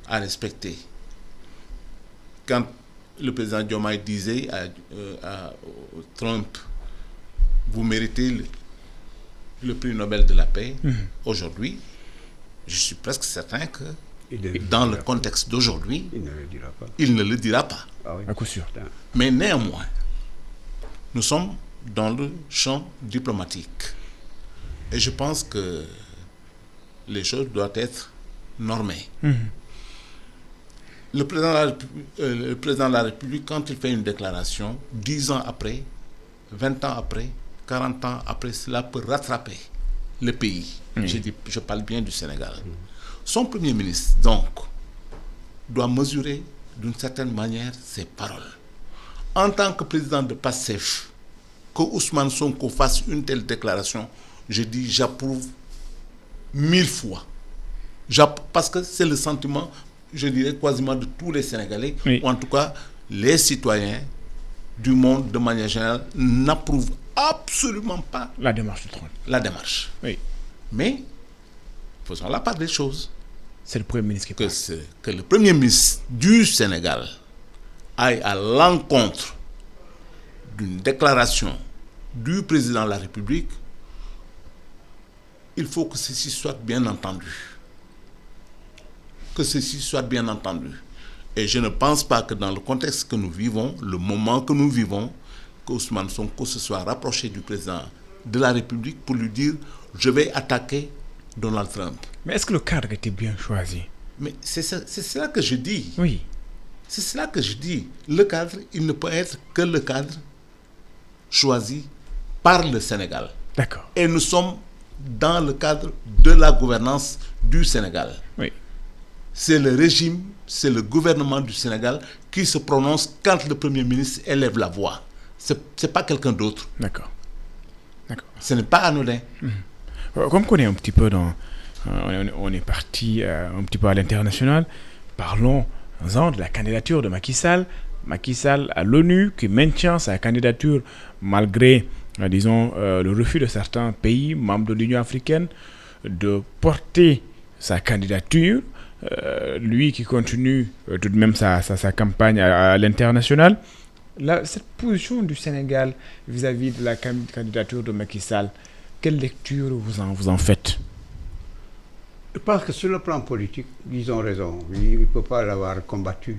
Speaker 6: à respecter. Quand le président Diomaye disait à Trump, vous méritez le prix Nobel de la paix, aujourd'hui, je suis presque certain que dans le contexte d'aujourd'hui, il ne le dira pas.
Speaker 7: Ah oui.
Speaker 5: À coup sûr.
Speaker 6: Mais néanmoins, nous sommes dans le champ diplomatique. Et je pense que les choses doivent être normées. Le président de la République, quand il fait une déclaration, 10 ans après, 20 ans après, 40 ans après, cela peut rattraper le pays. Je parle bien du Sénégal. Son Premier ministre, donc, doit mesurer d'une certaine manière ses paroles. En tant que président de PASTEF, que Ousmane Sonko fasse une telle déclaration, je dis j'approuve 1000 fois. Parce que c'est le sentiment, je dirais, quasiment de tous les Sénégalais, ou en tout cas les citoyens du monde de manière générale n'approuvent absolument pas
Speaker 5: la démarche du trône.
Speaker 6: La démarche.
Speaker 5: Oui.
Speaker 6: Mais faisons la part des choses.
Speaker 5: C'est le Premier ministre qui parle.
Speaker 6: Que le Premier ministre du Sénégal aille à l'encontre d'une déclaration du président de la République, il faut que ceci soit bien entendu. Que ceci soit bien entendu. Et je ne pense pas que dans le contexte que nous vivons, le moment que nous vivons, qu'Ousmane Sonko se soit rapproché du président de la République pour lui dire « je vais attaquer Donald Trump ».
Speaker 5: Mais est-ce que le cadre était bien choisi?
Speaker 6: Mais c'est cela que je dis.
Speaker 5: Oui.
Speaker 6: C'est cela que je dis. Le cadre, il ne peut être que le cadre choisi par le Sénégal.
Speaker 5: D'accord.
Speaker 6: Et nous sommes dans le cadre de la gouvernance du Sénégal.
Speaker 5: Oui.
Speaker 6: C'est le régime, c'est le gouvernement du Sénégal qui se prononce quand le Premier ministre élève la voix. Ce n'est pas quelqu'un d'autre.
Speaker 5: D'accord. D'accord.
Speaker 6: Ce n'est pas anodin.
Speaker 5: Comme on est un petit peu dans... on est parti un petit peu à l'international, parlons-en de la candidature de Macky Sall. Macky Sall à l'ONU qui maintient sa candidature malgré, disons, le refus de certains pays membres de l'Union africaine de porter sa candidature. Lui qui continue tout de même sa campagne à l'international. Cette position du Sénégal vis-à-vis de la candidature de Macky Sall, quelle lecture vous en faites?
Speaker 7: Je pense que sur le plan politique, ils ont raison. Il ne peut pas l'avoir combattu.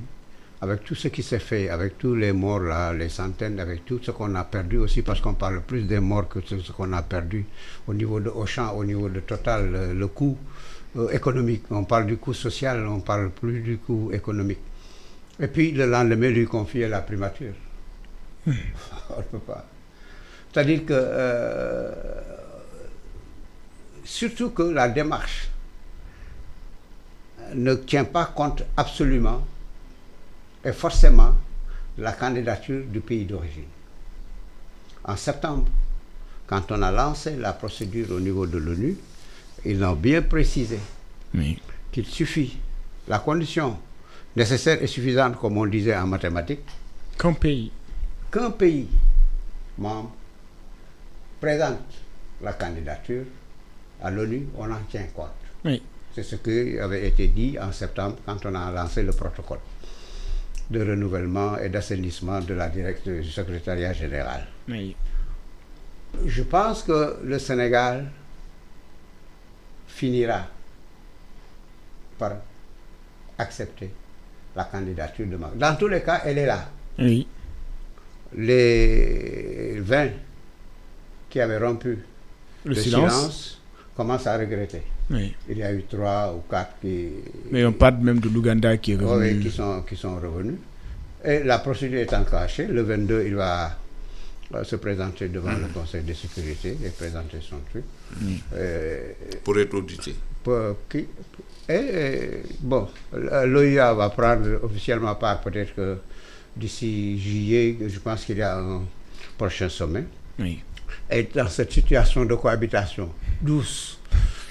Speaker 7: Avec tout ce qui s'est fait, avec tous les morts là, les centaines, avec tout ce qu'on a perdu aussi, parce qu'on parle plus des morts que de ce qu'on a perdu au niveau de Auchan, au niveau de Total, le coût économique. On parle du coût social, on ne parle plus du coût économique. Et puis le lendemain, lui confier la primature. On ne peut pas. C'est-à-dire que, surtout que la démarche ne tient pas compte absolument et forcément de la candidature du pays d'origine. En septembre, quand on a lancé la procédure au niveau de l'ONU, ils ont bien précisé qu'il suffit, la condition nécessaire et suffisante, comme on disait en mathématiques, qu'un pays membre présente la candidature à l'ONU, on en tient compte.
Speaker 5: Oui.
Speaker 7: C'est ce qui avait été dit en septembre quand on a lancé le protocole de renouvellement et d'assainissement de la direction du secrétariat général.
Speaker 5: Oui.
Speaker 7: Je pense que le Sénégal finira par accepter la candidature de Macky. Dans tous les cas, elle est là.
Speaker 5: Oui.
Speaker 7: Les 20 qui avaient rompu
Speaker 5: Le
Speaker 7: le
Speaker 5: silence.
Speaker 7: silence commencent à regretter.
Speaker 5: Oui.
Speaker 7: Il y a eu 3 ou 4 qui,
Speaker 5: Mais on parle même de l'Ouganda qui est revenu.
Speaker 7: oui, qui sont revenus. Et la procédure est enclenchée. Le 22, il va se présenter devant le Conseil de sécurité et présenter son truc.
Speaker 6: Pour être audité.
Speaker 7: Bon, l'OIA va prendre officiellement part peut-être que d'ici juillet, je pense qu'il y a un prochain sommet.
Speaker 5: Oui.
Speaker 7: Et dans cette situation de cohabitation douce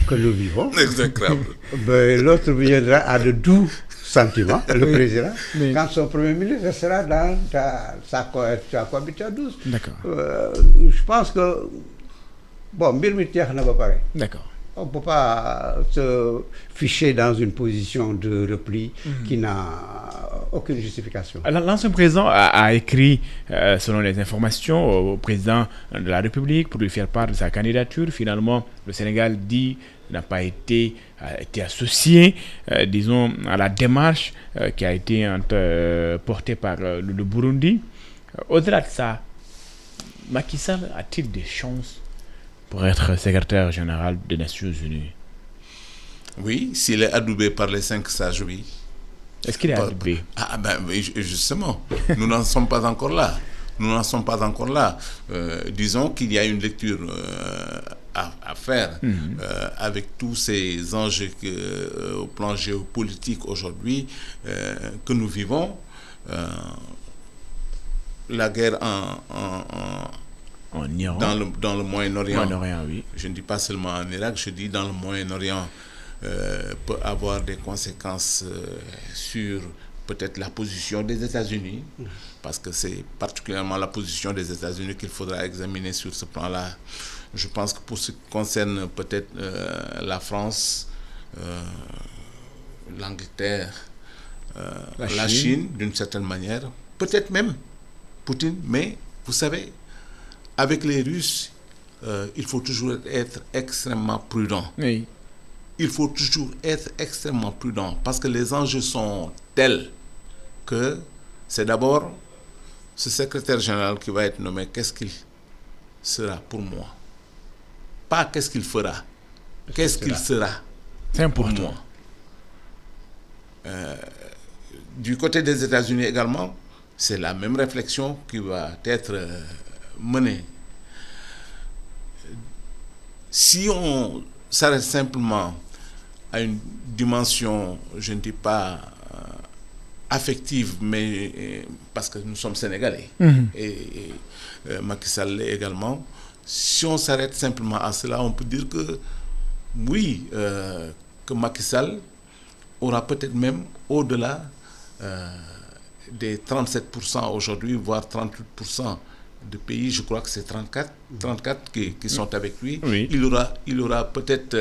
Speaker 7: que nous vivons,
Speaker 6: Exécrable.
Speaker 7: ben, l'autre viendra à de doux sentiments, le président,
Speaker 5: mais-
Speaker 7: quand son premier ministre sera dans sa cohabitation douce.
Speaker 5: D'accord.
Speaker 7: Je pense que, bon, mbir mi jeex na ba pare.
Speaker 5: D'accord.
Speaker 7: On ne peut pas se ficher dans une position de repli qui n'a aucune justification.
Speaker 5: Alors, l'ancien président a écrit, selon les informations, au président de la République pour lui faire part de sa candidature. Finalement, le Sénégal dit n'a pas été associé, disons, à la démarche qui a été portée par le Burundi. Au-delà de ça, Macky Sall a-t-il des chances pour être secrétaire général des Nations Unies?
Speaker 6: Oui, s'il est adoubé par les 5 sages, oui.
Speaker 5: Est-ce qu'il est adoubé?
Speaker 6: Ah ben oui, justement, nous n'en sommes pas encore là. Nous n'en sommes pas encore là. Disons qu'il y a une lecture à faire avec tous ces enjeux au plan géopolitique aujourd'hui que nous vivons. La guerre
Speaker 5: En Iran.
Speaker 6: dans le Moyen-Orient.
Speaker 5: Moyen-Orient, oui.
Speaker 6: Je ne dis pas seulement en Irak, je dis dans le Moyen-Orient, peut avoir des conséquences sur peut-être la position des États-Unis, parce que c'est particulièrement la position des États-Unis qu'il faudra examiner sur ce plan-là. Je pense que pour ce qui concerne peut-être la France, l'Angleterre, la Chine, d'une certaine manière, peut-être même Poutine, mais vous savez, avec les Russes, il faut toujours être extrêmement prudent.
Speaker 5: Oui.
Speaker 6: Il faut toujours être extrêmement prudent parce que les enjeux sont tels que c'est d'abord ce secrétaire général qui va être nommé. Qu'est-ce qu'il sera pour moi? Pas qu'est-ce qu'il fera. Qu'est-ce qu'il sera?
Speaker 5: C'est important.
Speaker 6: Pour moi. Du côté des États-Unis également, c'est la même réflexion qui va être menée. Si on s'arrête simplement à une dimension, je ne dis pas affective, mais parce que nous sommes Sénégalais, et Macky Sall également, si on s'arrête simplement à cela, on peut dire que oui, que Macky Sall aura peut-être même au-delà des 37% aujourd'hui, voire 38% de pays, je crois que c'est 34 qui sont avec lui.
Speaker 5: Oui.
Speaker 6: Il aura peut-être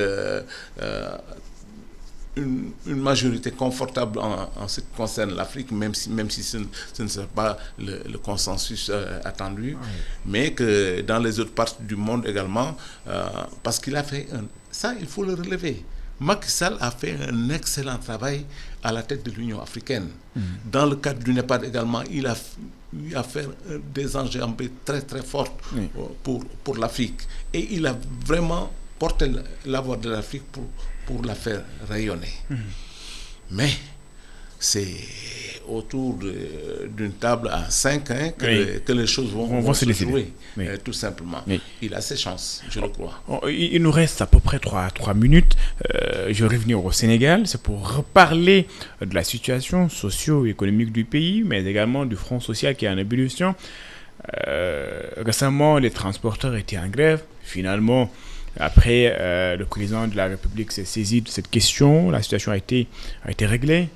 Speaker 6: une majorité confortable en ce qui concerne l'Afrique, même si ce ne sera pas le consensus attendu, mais que dans les autres parties du monde également, parce qu'il a fait ça, il faut le relever. Macky Sall a fait un excellent travail à la tête de l'Union africaine. Dans le cadre du NEPAD également, il a eu à faire des enjeux très très forts pour l'Afrique. Et il a vraiment porté la voix de l'Afrique pour la faire rayonner. Mais c'est autour d'une table à 5 que les choses vont se jouer, tout simplement.
Speaker 5: Oui.
Speaker 6: Il a ses chances, je le crois.
Speaker 5: Il nous reste à peu près 3 minutes. Je vais revenir au Sénégal. C'est pour reparler de la situation socio-économique du pays, mais également du front social qui est en ébullition. Récemment, les transporteurs étaient en grève. Finalement, après, le président de la République s'est saisi de cette question. La situation a été réglée.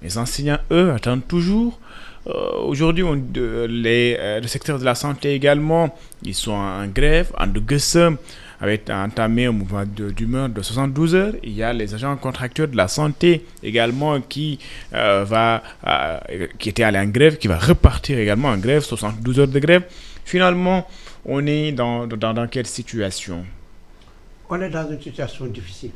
Speaker 5: Les enseignants, eux, attendent toujours. Aujourd'hui, le secteur de la santé également, ils sont en grève.
Speaker 7: Andugussem avait entamé un mouvement d'humeur de 72 heures. Il y a les agents contractuels de la santé également qui étaient allés en grève, qui va repartir également en grève, 72 heures de grève.
Speaker 5: Finalement, on est dans quelle situation?
Speaker 7: On est dans une situation difficile.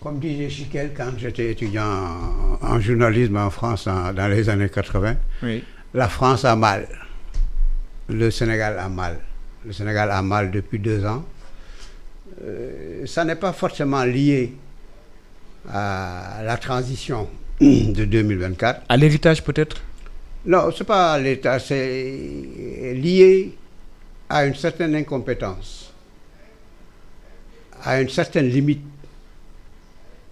Speaker 7: Comme disait Chiquel quand j'étais étudiant en journalisme en France dans les années 80,
Speaker 5: Oui.
Speaker 7: la France a mal. Le Sénégal a mal. Le Sénégal a mal depuis 2 ans. Ça n'est pas forcément lié à la transition de 2024.
Speaker 5: À l'héritage peut-être?
Speaker 7: Non, ce n'est pas l'État, c'est lié à une certaine incompétence, à une certaine limite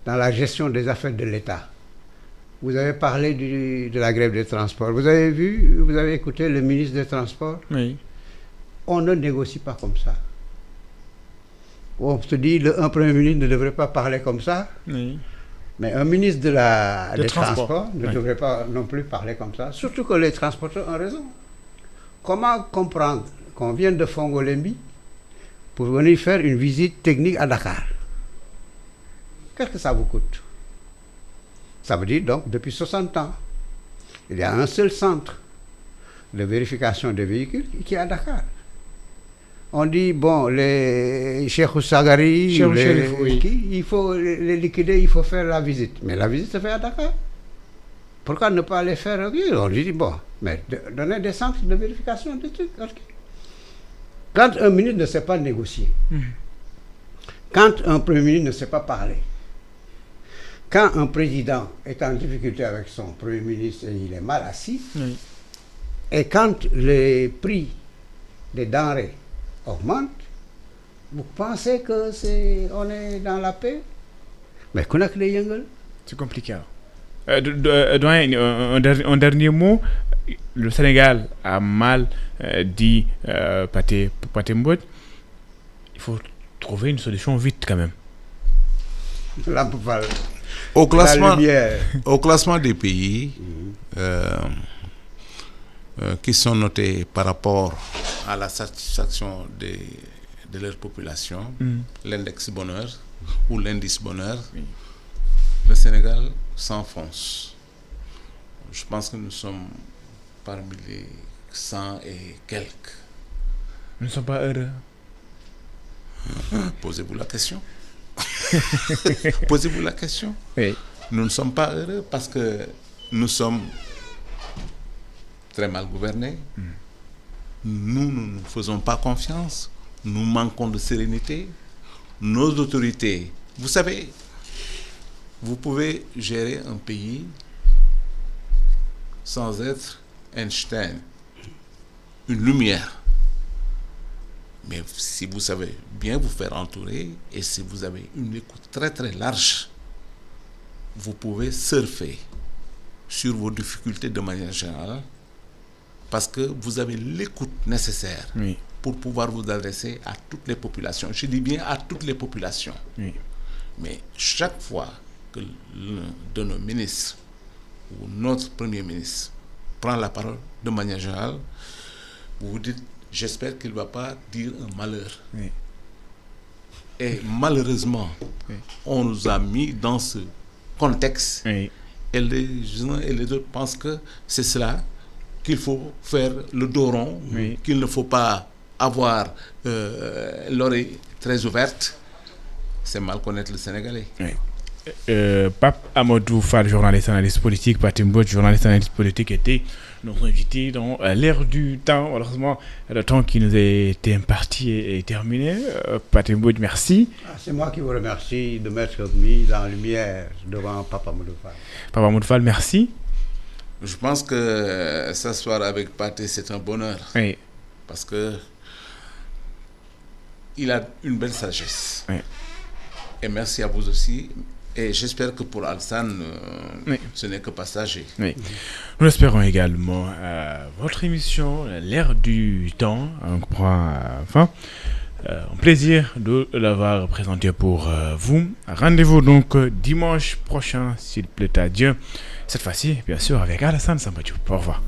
Speaker 7: dans la gestion des affaires de l'État. Vous avez parlé de la grève des transports. Vous avez écouté le ministre des Transports?
Speaker 5: Oui.
Speaker 7: On ne négocie pas comme ça. On se dit un Premier ministre ne devrait pas parler comme ça,
Speaker 5: Oui.
Speaker 7: mais un ministre des
Speaker 5: Transports
Speaker 7: Transports ne devrait pas non plus parler comme ça. Surtout que les transporteurs ont raison. Comment comprendre qu'on vient de Fongolembi pour venir faire une visite technique à Dakar? Qu'est-ce que ça vous coûte? Ça veut dire donc depuis 60 ans, il y a un seul centre de vérification des véhicules qui est à Dakar. On dit, bon, les Cheikh Sagari, il faut les liquider, il faut faire la visite. Mais la visite se fait à Dakar. Pourquoi ne pas les faire? On dit, bon, mais donner des centres de vérification des trucs. Quand un ministre ne sait pas négocier, quand un Premier ministre ne sait pas parler, quand un président est en difficulté avec son Premier ministre et il est mal assis, et quand les prix des denrées augmentent, vous pensez que on est dans la paix? Mais qu'on a que les yengles.
Speaker 5: C'est compliqué. Doyen, un dernier mot. Le Sénégal a mal dit Pathé Mbodj. Il faut trouver une solution vite quand même.
Speaker 6: Au classement des pays qui sont notés par rapport à la satisfaction de leur population, l'index bonheur ou l'indice bonheur, le Sénégal s'enfonce. Je pense que nous sommes parmi les 100 et quelques.
Speaker 5: Nous ne sommes pas heureux.
Speaker 6: Posez-vous la question. Posez-vous la question.
Speaker 5: Oui.
Speaker 6: Nous ne sommes pas heureux parce que nous sommes très mal gouvernés. Nous ne faisons pas confiance. Nous manquons de sérénité. Nos autorités, vous savez, vous pouvez gérer un pays sans être Einstein, une lumière. Mais si vous savez bien vous faire entourer et si vous avez une écoute très très large, vous pouvez surfer sur vos difficultés de manière générale parce que vous avez l'écoute nécessaire pour pouvoir vous adresser à toutes les populations. Je dis bien à toutes les populations. Mais chaque fois que l'un de nos ministres ou notre Premier ministre prend la parole de manière générale, vous vous dites: j'espère qu'il ne va pas dire un malheur. Et malheureusement, on nous a mis dans ce contexte et les uns et les autres pensent que c'est cela qu'il faut faire le dos rond, qu'il ne faut pas avoir l'oreille très ouverte. C'est mal connaître le Sénégalais.
Speaker 5: Pape Amadou Fall, journaliste analyste politique, Pathé Mbodj, journaliste analyste politique, était notre invité dans l'ère du temps. Malheureusement, le temps qui nous a été imparti est terminé. Pathé Mbodj, merci.
Speaker 7: C'est moi qui vous remercie de m'être mis en lumière devant Papa Amadou Fall.
Speaker 5: Papa Amadou Fall, merci.
Speaker 6: Je pense que s'asseoir avec Pathé, c'est un bonheur. Parce que il a une belle sagesse. Et merci à vous aussi. Et j'espère que pour Alassane, ce n'est que passager.
Speaker 5: Nous l'espérons également. Votre émission, l'ère du temps, on prend fin. Un plaisir de l'avoir présenté pour vous. Rendez-vous donc dimanche prochain, s'il plaît à Dieu. Cette fois-ci, bien sûr, avec Alassane Samba Diop. Au revoir.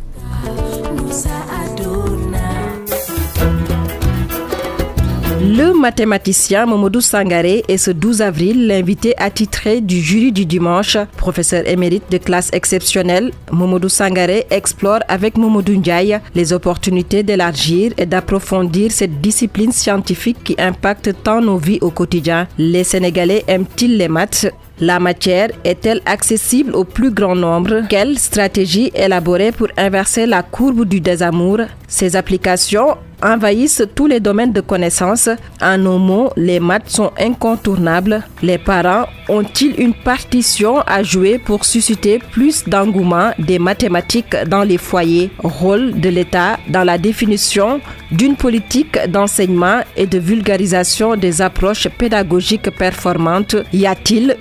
Speaker 2: Le mathématicien Momodou Sangaré est ce 12 avril l'invité attitré du jury du dimanche. Professeur émérite de classe exceptionnelle, Momodou Sangaré explore avec Mamadou Ndiaye les opportunités d'élargir et d'approfondir cette discipline scientifique qui impacte tant nos vies au quotidien. Les Sénégalais aiment-ils les maths ? La matière est-elle accessible au plus grand nombre? Quelle stratégie élaborer pour inverser la courbe du désamour? Ces applications envahissent tous les domaines de connaissances. En un mot, les maths sont incontournables. Les parents ont-ils une partition à jouer pour susciter plus d'engouement des mathématiques dans les foyers? Rôle de l'État dans la définition d'une politique d'enseignement et de vulgarisation des approches pédagogiques performantes. Y a-t-il